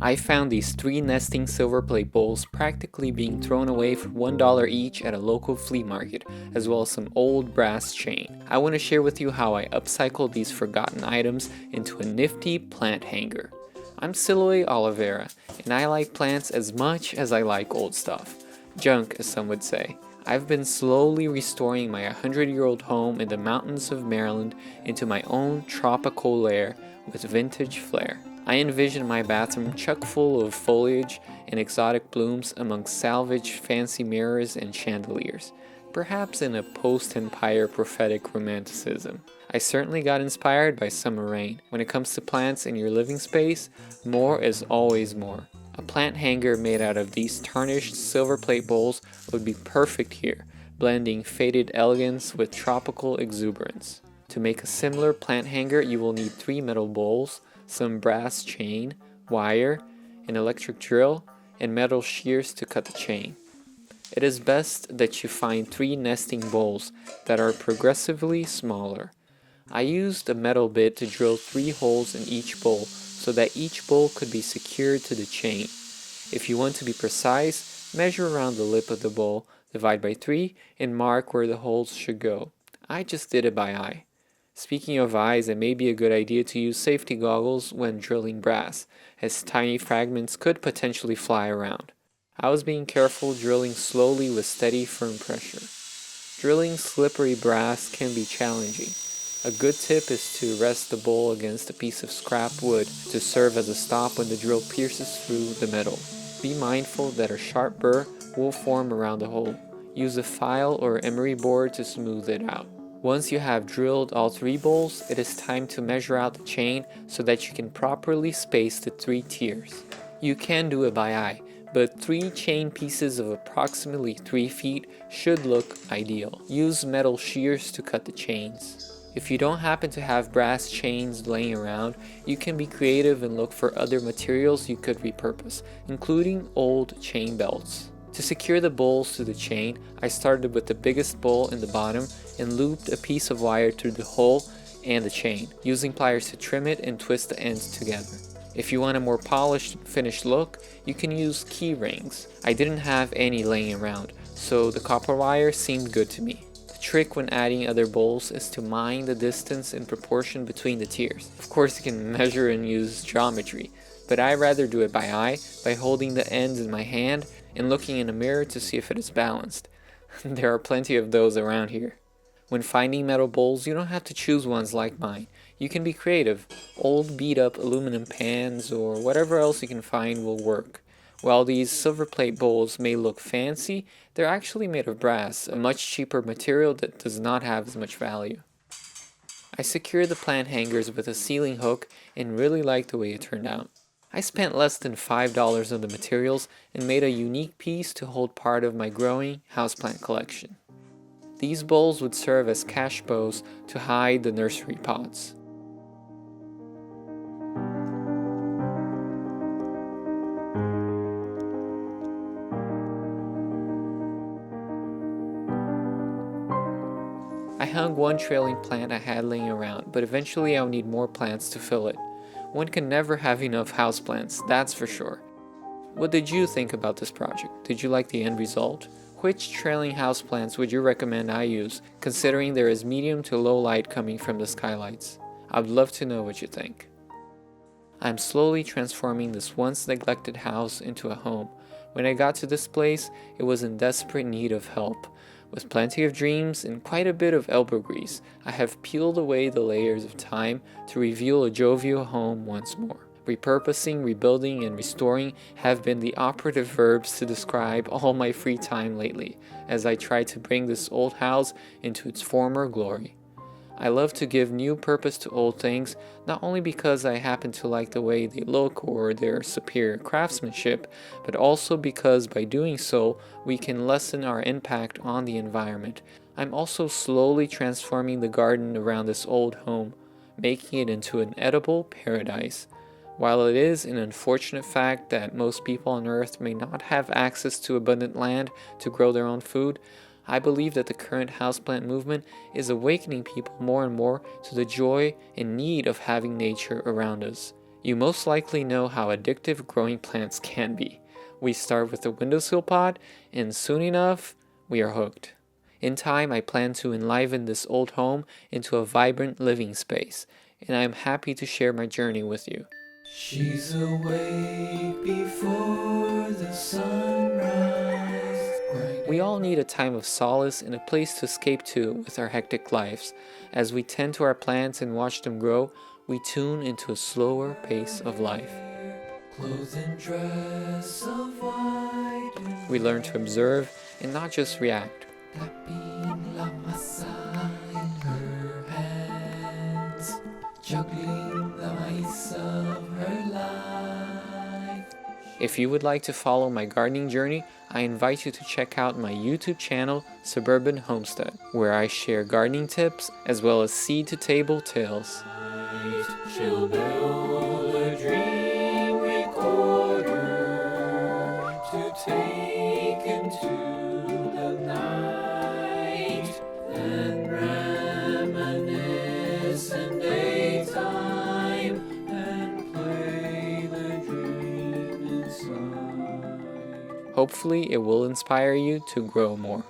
I found these 3 nesting silver plate bowls practically being thrown away for $1 each at a local flea market, as well as some old brass chain. I want to share with you how I upcycled these forgotten items into a nifty plant hanger. I'm Siloé Oliveira, and I like plants as much as I like old stuff. Junk, as some would say. I've been slowly restoring my 100-year-old home in the mountains of Maryland into my own tropical lair with vintage flair. I envision my bathroom chock full of foliage and exotic blooms amongst salvaged fancy mirrors and chandeliers, perhaps in a post-Empire prophetic romanticism. I certainly got inspired by summer rain. When it comes to plants in your living space, more is always more. A plant hanger made out of these tarnished silver plate bowls would be perfect here, blending faded elegance with tropical exuberance. To make a similar plant hanger, you will need 3 metal bowls, some brass chain, wire, an electric drill, and metal shears to cut the chain. It is best that you find 3 nesting bowls that are progressively smaller. I used a metal bit to drill 3 holes in each bowl so that each bowl could be secured to the chain. If you want to be precise, measure around the lip of the bowl, divide by 3, and mark where the holes should go. I just did it by eye. Speaking of eyes, it may be a good idea to use safety goggles when drilling brass, as tiny fragments could potentially fly around. I was being careful, drilling slowly with steady, firm pressure. Drilling slippery brass can be challenging. A good tip is to rest the bowl against a piece of scrap wood to serve as a stop when the drill pierces through the metal. Be mindful that a sharp burr will form around the hole. Use a file or emery board to smooth it out. Once you have drilled all 3 bowls, it is time to measure out the chain so that you can properly space the 3 tiers. You can do it by eye, but 3 chain pieces of approximately 3 feet should look ideal. Use metal shears to cut the chains. If you don't happen to have brass chains laying around, you can be creative and look for other materials you could repurpose, including old chain belts. To secure the bowls to the chain, I started with the biggest bowl in the bottom and looped a piece of wire through the hole and the chain, using pliers to trim it and twist the ends together. If you want a more polished, finished look, you can use key rings. I didn't have any laying around, so the copper wire seemed good to me. The trick when adding other bowls is to mind the distance and proportion between the tiers. Of course, you can measure and use geometry, but I rather do it by eye, by holding the ends in my hand and looking in a mirror to see if it is balanced. There are plenty of those around here. When finding metal bowls, you don't have to choose ones like mine. You can be creative. Old beat up aluminum pans or whatever else you can find will work. While these silver plate bowls may look fancy, they're actually made of brass, a much cheaper material that does not have as much value. I secured the plant hangers with a ceiling hook and really liked the way it turned out. I spent less than $5 on the materials and made a unique piece to hold part of my growing houseplant collection. These bowls would serve as cache bows to hide the nursery pots. I hung one trailing plant I had laying around, but eventually I'll need more plants to fill it. One can never have enough houseplants, that's for sure. What did you think about this project? Did you like the end result? Which trailing houseplants would you recommend I use, considering there is medium to low light coming from the skylights? I'd love to know what you think. I'm slowly transforming this once neglected house into a home. When I got to this place, it was in desperate need of help. With plenty of dreams and quite a bit of elbow grease, I have peeled away the layers of time to reveal a jovial home once more. Repurposing, rebuilding, and restoring have been the operative verbs to describe all my free time lately, as I try to bring this old house into its former glory. I love to give new purpose to old things, not only because I happen to like the way they look or their superior craftsmanship, but also because by doing so, we can lessen our impact on the environment. I'm also slowly transforming the garden around this old home, making it into an edible paradise. While it is an unfortunate fact that most people on Earth may not have access to abundant land to grow their own food, I believe that the current houseplant movement is awakening people more and more to the joy and need of having nature around us. You most likely know how addictive growing plants can be. We start with a windowsill pot, and soon enough, we are hooked. In time, I plan to enliven this old home into a vibrant living space, and I am happy to share my journey with you. She's awake before the sunrise. We all need a time of solace and a place to escape to with our hectic lives. As we tend to our plants and watch them grow, we tune into a slower pace of life. Clothes and dress of white. We learn to observe and not just react. Tapping la masa in her hands, juggling the mice of her life. If you would like to follow my gardening journey, I invite you to check out my YouTube channel, Suburban Homestead, where I share gardening tips as well as seed-to-table tales. She'll build a dream recorder to take into the night and reminisce in daytime and play the dream inside. Hopefully it will inspire you to grow more.